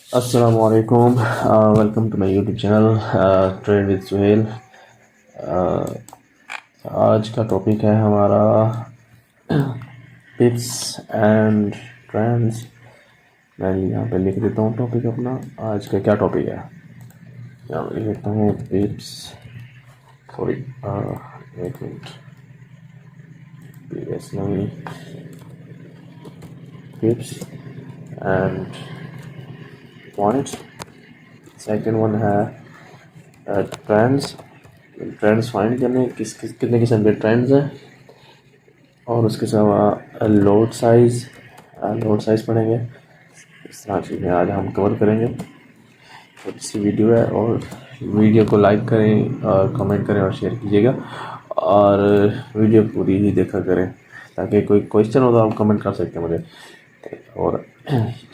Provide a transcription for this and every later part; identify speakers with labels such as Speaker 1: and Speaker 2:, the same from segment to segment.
Speaker 1: अस्सलामुअलैकुम। Welcome to my YouTube channel trade with Suhail. आज का टॉपिक है हमारा टिप्स एंड ट्रेंड्स। मैं यहाँ पे लिख देता हूँ टॉपिक अपना। आज का क्या टॉपिक है, यहाँ पे लिख देता हूँ टिप्स। सॉरी, एक मिनट, पीएस नहीं, tips and points. Second one है ट्रेंड्स। ट्रेंड्स फाइंड करने कितने किस्म के ट्रेंड्स हैं, और उसके अलावा लोड साइज़ पढ़ेंगे। इस तरह चीज़ें आज हम कवर करेंगे। तो अच्छी वीडियो है, और वीडियो को लाइक करें और कमेंट करें और शेयर कीजिएगा, और वीडियो पूरी ही देखा करें, ताकि कोई क्वेश्चन हो तो आप कमेंट कर सकते हैं मुझे। और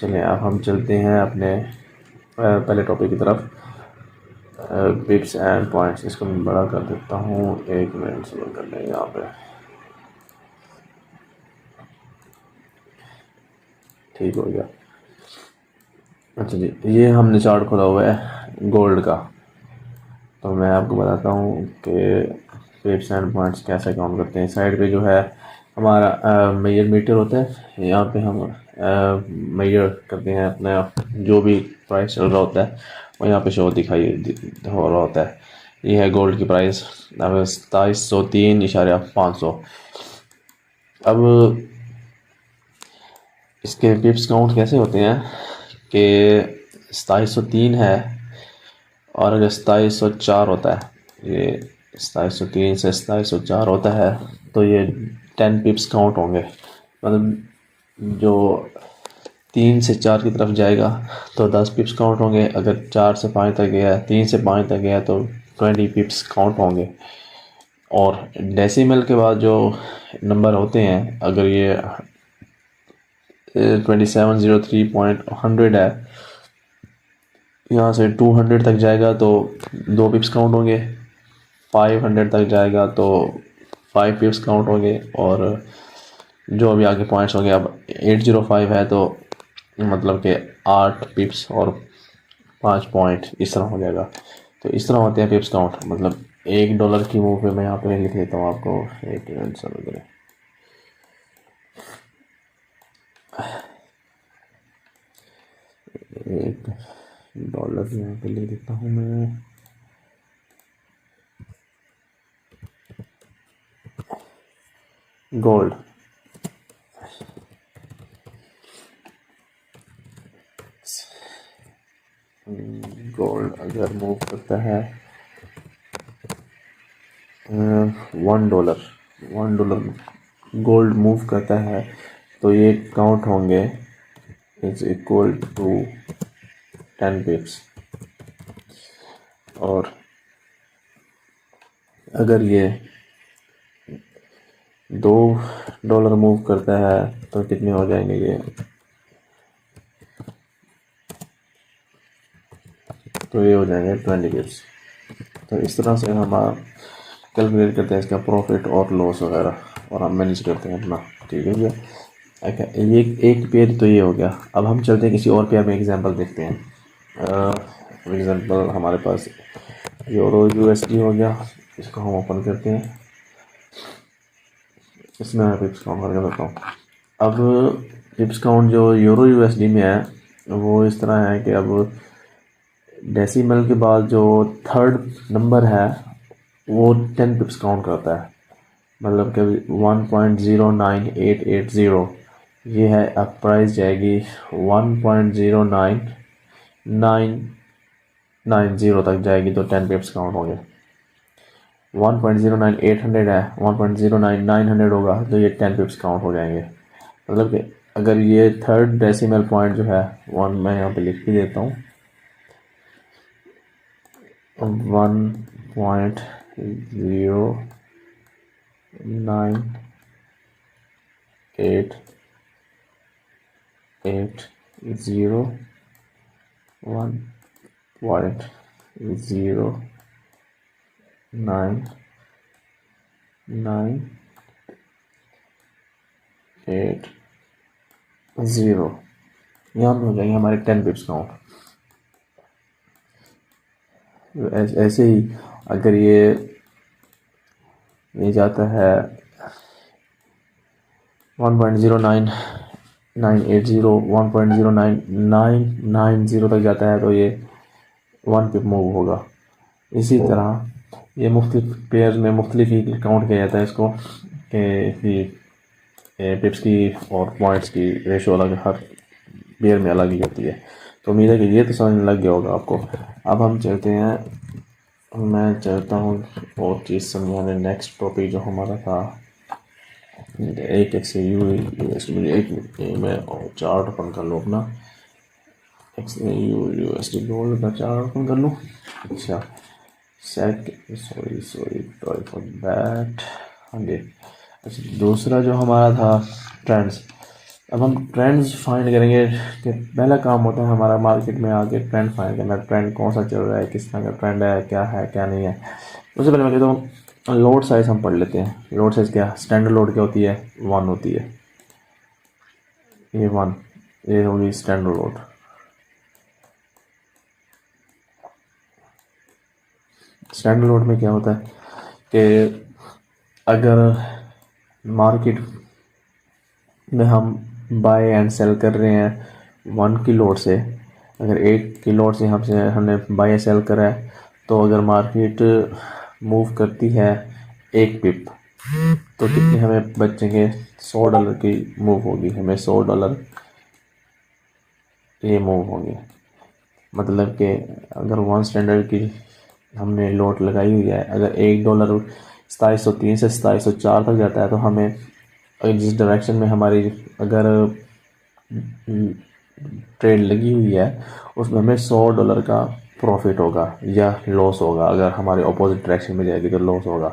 Speaker 1: चलिए अब हम चलते हैं अपने पहले टॉपिक की तरफ, टिप्स एंड पॉइंट्स। इसको मैं बड़ा कर देता हूँ, एक मिनट सबर कर लेंगे यहाँ पे। ठीक हो गया। अच्छा जी, ये हमने चार्ट खोला हुआ है गोल्ड का। तो मैं आपको बताता हूँ कि टिप्स एंड पॉइंट्स कैसे काउंट करते हैं। साइड पे जो है हमारा मेजर मीटर होता है, यहाँ पे हम मेजर करते हैं अपना जो भी प्राइस चल रहा होता है, वो यहाँ पे शो हो रहा होता है। ये है गोल्ड की प्राइस 2703.500। अब इसके पिप्स काउंट कैसे होते हैं कि 2703 है, और अगर 2704 होता है, ये 2703 से 2704 होता है, तो ये 10 पिप्स काउंट होंगे। मतलब जो 3 से 4 की तरफ जाएगा तो 10 पिप्स काउंट होंगे। अगर 4 से 5 तक गया, 3 से 5 तक गया तो 20 पिप्स काउंट होंगे। और डेसिमल के बाद जो नंबर होते हैं, अगर ये 2703.100 है, यहाँ से 200 तक जाएगा तो 2 पिप्स काउंट होंगे। 500 तक जाएगा तो 5 पिप्स काउंट होंगे। और जो अभी आगे पॉइंट्स होंगे, अब 805 है तो मतलब कि 8 पिप्स और 5 पॉइंट, इस तरह हो जाएगा। तो इस तरह होते हैं पिप्स काउंट। मतलब $1 की मूव पे मैं यहाँ पे लिख देता हूँ आपको, एक मिनट समझ रहे। $1 यहाँ पे लिख देता हूँ मैं। गोल्ड गोल्ड अगर मूव करता है $1 गोल्ड मूव करता है, तो ये काउंट होंगे इज इक्वल टू 10 पिप्स। और अगर ये $2 मूव करता है तो कितने हो जाएंगे ये, तो ये हो जाएंगे 20 पिप्स। तो इस तरह से हम कैलकुलेट करते हैं इसका प्रॉफिट और लॉस वगैरह, और हम मैनेज करते हैं अपना। ठीक है भैया। अच्छा, ये एक पेयर तो ये हो गया। अब हम चलते हैं किसी और पेयर में एग्जांपल देखते हैं। फॉर एग्जांपल हमारे पास यूरो यूएसडी हो गया। इसको हम ओपन करते हैं। इसमें मैं पिप्स काउंट करके बताता हूँ। अब पिप्स काउंट जो यूरो यूएसडी में है, वो इस तरह है कि अब डेसिमल के बाद जो थर्ड नंबर है वो 10 पिप्स काउंट करता है। मतलब कि 1.09880 ये है। अब प्राइस जाएगी 1.09990 तक जाएगी तो 10 पिप्स काउंट होंगे। 1.09800 है, 1.09900 होगा तो ये 10 पिप्स काउंट हो जाएंगे। मतलब कि अगर ये थर्ड डेसिमल पॉइंट जो है, वन मैं यहाँ पे लिख भी देता हूँ, 1.09980 यहाँ पे हो जाएंगे हमारे 10 पिप्स काउंट। ऐसे ही अगर ये जाता है 1.09980 1.09990 तक जाता है तो ये 1 पिप मूव होगा। इसी तरह ये मुख्तलिफ पेयर में मुख्तलिफ ही काउंट किया जाता है इसको कि पिप्स की और पॉइंट्स की रेशो अलग हर पेयर में अलग ही होती है। तो उम्मीद है कि ये तो समझ में लग गया होगा आपको। अब हम चलते हैं, मैं चाहता हूँ और चीज़ समझाने। नेक्स्ट टॉपिक जो हमारा था एक मैं चार्ट ओपन कर लूँ अपना, XAU/USD गोल्ड का चार्ट ओपन कर लूँ। अच्छा सॉरी फॉर दैट। हाँ जी, अच्छा दूसरा जो हमारा था ट्रेंड्स। अब हम ट्रेंड्स फाइंड करेंगे कि पहला काम होता है हमारा मार्केट में आके ट्रेंड फाइंड करना। ट्रेंड कौन सा चल रहा है, किस तरह का ट्रेंड है क्या नहीं है। उससे पहले मैं कहता हूँ लोड साइज हम पढ़ लेते हैं। लोड साइज क्या, स्टैंडर्ड लोड क्या होती है, 1 होती है। ये 1, ये होगी स्टैंडर्ड लोड। स्टैंडर्ड लोड में क्या होता है कि अगर मार्केट में हम बाय एंड सेल कर रहे हैं 1 की लोड से, अगर 1 की लोड से हमने बाय सेल करा है, तो अगर मार्केट मूव करती है 1 पिप तो कितने हमें बचेंगे, $100 की मूव होगी। हमें $100 ये मूव होंगे। मतलब कि अगर 1 स्टैंडर्ड की हमने लोड लगाई हुई है, अगर $1 2703 से 2704 तक जाता है तो हमें जिस डायरेक्शन में हमारी अगर ट्रेड लगी हुई है उसमें हमें $100 का प्रॉफिट होगा या लॉस होगा। अगर हमारे ऑपोजिट डायरेक्शन में जाएगी तो लॉस होगा।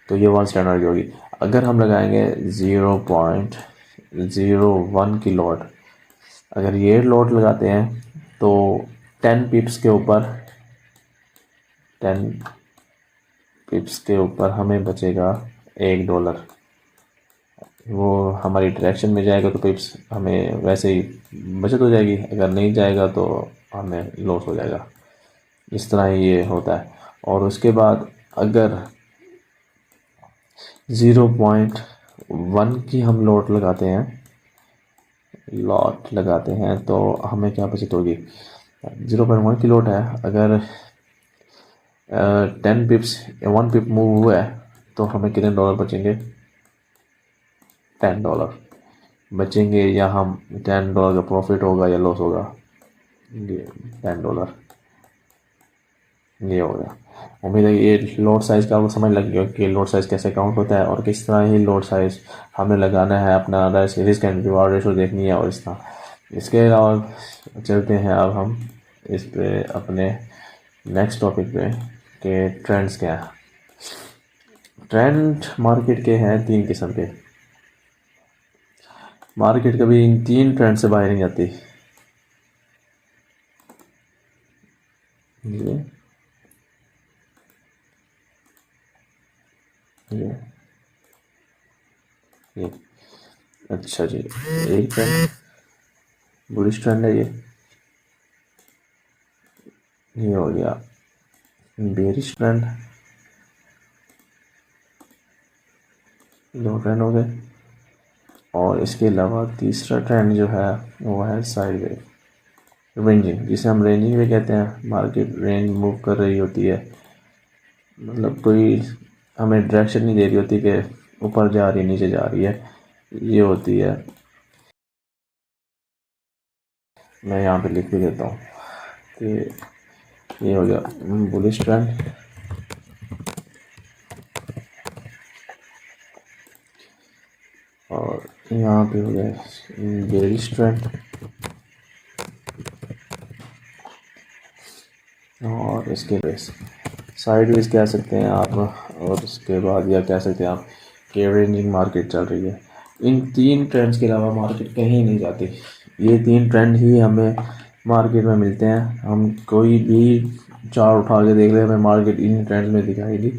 Speaker 1: तो ये 1 स्टैंडर्ड की होगी। अगर हम लगाएंगे 0.01 की लोड, अगर ये लोड लगाते हैं तो 10 पिप्स के ऊपर 10 पिप्स के ऊपर हमें बचेगा $1। वो हमारी डायरेक्शन में जाएगा तो पिप्स हमें वैसे ही बचत हो जाएगी, अगर नहीं जाएगा तो हमें लॉस हो जाएगा। इस तरह ये होता है। और उसके बाद अगर 0.1 की हम लॉट लगाते हैं तो हमें क्या बचत होगी। 0.1 की लॉट है, अगर 10 पिप्स 1 पिप मूव हुआ है तो हमें कितने डॉलर बचेंगे, $10 बचेंगे। या हम $10 का प्रॉफिट होगा या लॉस होगा, ये $10 ये हो गया। उम्मीद है ये लोड साइज़ का आपको समझ लग गया कि लोड साइज़ कैसे काउंट होता है और किस तरह ही लोड साइज़ हमें लगाना है, अपना रिस्क एंड रिवार्ड रेशो देखनी है और इस तरह। इसके अलावा चलते हैं अब हम इस पे अपने नेक्स्ट टॉपिक पे कि ट्रेंड्स क्या है। ट्रेंड मार्केट के हैं 3 किस्म के। मार्केट कभी इन 3 ट्रेंड से बाहर नहीं जाती। ये ये अच्छा जी, एक ट्रेंड बुलिश ट्रेंड है। ये हो गया बेरिश ट्रेंड, 2 ट्रेंड हो गए। और इसके अलावा तीसरा ट्रेंड जो है वो है साइडवेज रेंजिंग, जिसे हम रेंजिंग भी कहते हैं। मार्केट रेंज मूव कर रही होती है, मतलब कोई हमें डायरेक्शन नहीं दे रही होती कि ऊपर जा रही है नीचे जा रही है, ये होती है। मैं यहाँ पे लिख भी देता हूँ कि ये हो गया बुलिश ट्रेंड। और यहाँ पे हो गया बेरिश ट्रेंड। और इसके बेस साइडवेज कह सकते हैं आप, और उसके बाद या कह सकते हैं आप कि रेंजिंग मार्केट चल रही है। इन 3 ट्रेंड्स के अलावा मार्केट कहीं नहीं जाती। ये 3 ट्रेंड ही हमें मार्केट में मिलते हैं। हम कोई भी चार्ट उठा के देख ले, हमें मार्केट इन ट्रेंड्स में दिखाएगी,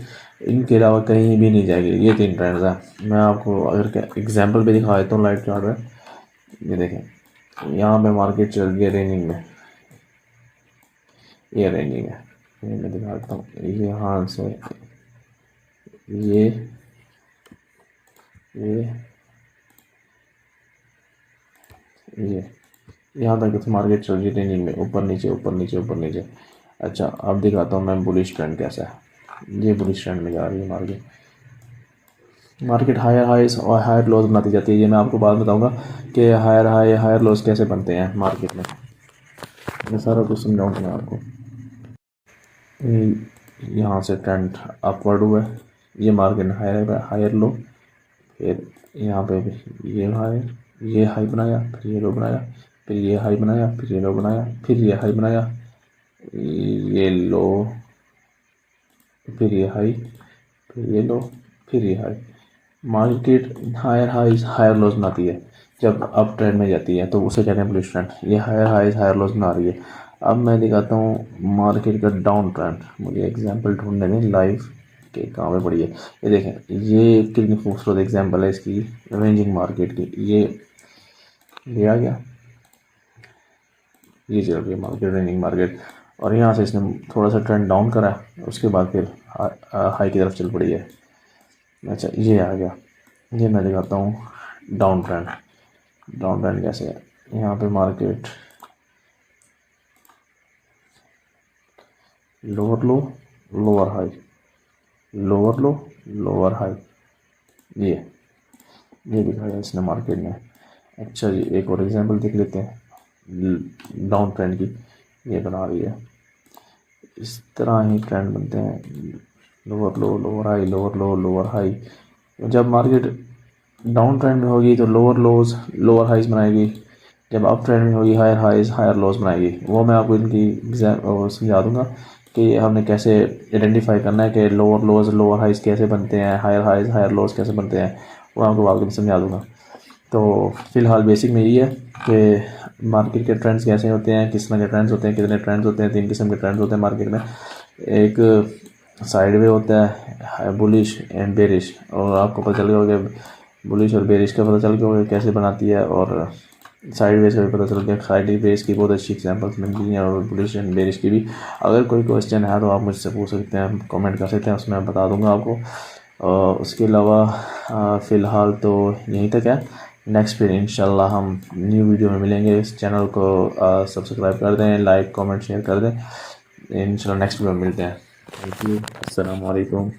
Speaker 1: इनके अलावा कहीं भी नहीं जाएगी। ये 3 ट्रेंड्स हैं। मैं आपको अगर एग्जांपल भी दिखा देता हूँ लाइव चार्ट में। ये देखें, यहाँ पे मार्केट चल रही है रेंजिंग में, ये रेंजिंग है। ये मैं दिखाता हूँ, यहाँ से ये ये यहाँ तक तो मार्केट चल रही रेंजिंग में, ऊपर नीचे ऊपर नीचे ऊपर नीचे। अच्छा अब दिखाता हूँ मैं बुलिश ट्रेंड कैसा है। ये बुलिश ट्रेंड में जा रही है मार्केट। मार्केट हायर हाइस और हायर लोज बनाती जाती है। ये मैं आपको बाद में बताऊंगा कि हायर हाई हायर लोज कैसे बनते हैं मार्केट में। ये सारा कुछ समझाऊंगा मैं आपको। यहाँ से ट्रेंड अपवर्ड हुआ है, ये मार्केट ने हायर लो, फिर यहाँ पे भी ये हाई बनाया, फिर ये लो बनाया, फिर ये हाई बनाया, फिर ये लो बनाया, फिर ये हाई बनाया, ये लो, फिर ये हाई, फिर ये लो, फिर ये high. Market higher highs higher lows बनाती है। जब अप ट्रेंड में जाती है तो उसे कहते हैं बुलिश ट्रेंड। ये हायर हाइज हायर लोज बना रही है। अब मैं दिखाता हूँ मार्केट का डाउन ट्रेंड। मुझे एग्जांपल ढूंढने में लाइव के कहाँ पे पड़ी है। ये देखें, ये कितनी खूबसूरत एग्जांपल है इसकी रेंजिंग मार्केट की। ये आ गया, ये चल रही है मार्केट रेंजिंग मार्केट, और यहाँ से इसने थोड़ा सा ट्रेंड डाउन करा है, उसके बाद फिर हाई की तरफ चल पड़ी है। अच्छा ये आ गया, ये मैं दिखाता हूँ डाउन ट्रेंड। डाउन ट्रेंड कैसे है, यहाँ पे मार्केट लोअर लो लोअर हाई, लोअर लो लोअर हाई, ये दिखाया इसने मार्केट में। अच्छा जी एक और एग्जांपल देख लेते हैं डाउन ट्रेंड की। ये बना रही है, इस तरह ही ट्रेंड बनते हैं, लोअर लो लोअर हाई, लोअर लो लोअर हाई। जब मार्केट डाउन ट्रेंड में होगी तो लोअर लोज लोअर हाइज बनाएगी, जब अप ट्रेंड में होगी हायर हाइज हायर लोज बनाएगी। वो मैं आपको इनकी समझा दूंगा कि हमने कैसे आइडेंटिफाई करना है कि लोअर लोज लोअर हाइज कैसे बनते हैं, हायर हाइज हायर लोज कैसे बनते हैं, वो आपको बाद में समझा दूंगा। तो फ़िलहाल बेसिक में यही है कि मार्केट के ट्रेंड्स कैसे होते हैं, किस तरह के ट्रेंड्स होते हैं, कितने ट्रेंड्स होते हैं। 3 किस्म के ट्रेंड्स होते हैं मार्केट में। एक साइड वे होता है बुलिश एंड बेरिश, और आपको पता चल गया होगा बुलिश और बेरिश का पता चल गया होगा कैसे बनाती है, और साइड वेज का भी पता चल गया। साइड वेज की बहुत अच्छी एग्जांपल्स मिल गई हैं, और बुलिश एंड बेरिश की भी। अगर कोई क्वेश्चन है तो आप मुझसे पूछ सकते हैं, कमेंट कर सकते हैं, उसमें मैं बता दूंगा आपको। और उसके अलावा फ़िलहाल तो यहीं तक है। नेक्स्ट फिर इंशाल्लाह हम न्यू वीडियो में मिलेंगे। इस चैनल को सब्सक्राइब कर दें, लाइक कमेंट शेयर कर दें। इंशाल्लाह नेक्स्ट वीडियो में मिलते हैं। थैंक यू, अस्सलाम वालेकुम।